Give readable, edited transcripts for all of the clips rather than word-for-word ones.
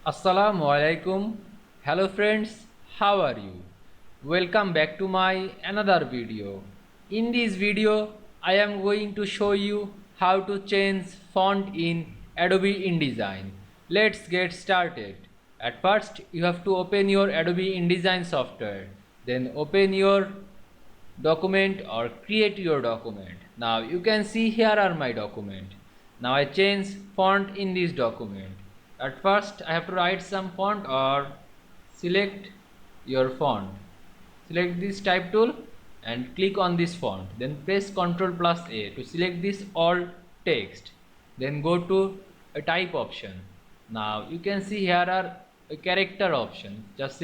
Assalamu Walaikum. Hello friends, how are you? Welcome back to my another video. In this video, I am going to show you how to change font in Adobe InDesign. Let's get started. At first, you have to open your Adobe InDesign software. Then open your document or create your document. Now you can see here are my document. Now I change font in this document. At first I have to write some font or select your font. Select this type tool and click on this font. Then press Ctrl plus A to select this all text. Then go to a type option. Now you can see here are a character option. Just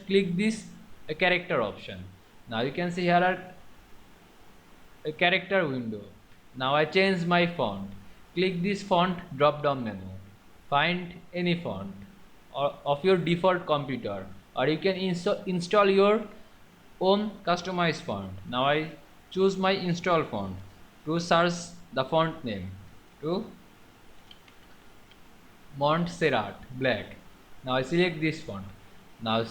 click this a character option. Now you can see here are a character window. Now I change my font. Click this font drop down menu. Find any font of your default computer, or you can install your own customized font. Now I choose my install font. To search the font name to Montserrat Black. Now I select this font. Now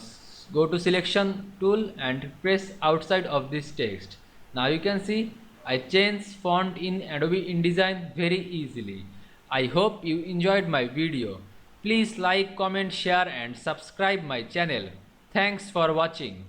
go to selection tool and press outside of this text. Now you can see I change font in Adobe InDesign very easily. I hope you enjoyed my video. Please like, comment, share and subscribe my channel. Thanks for watching.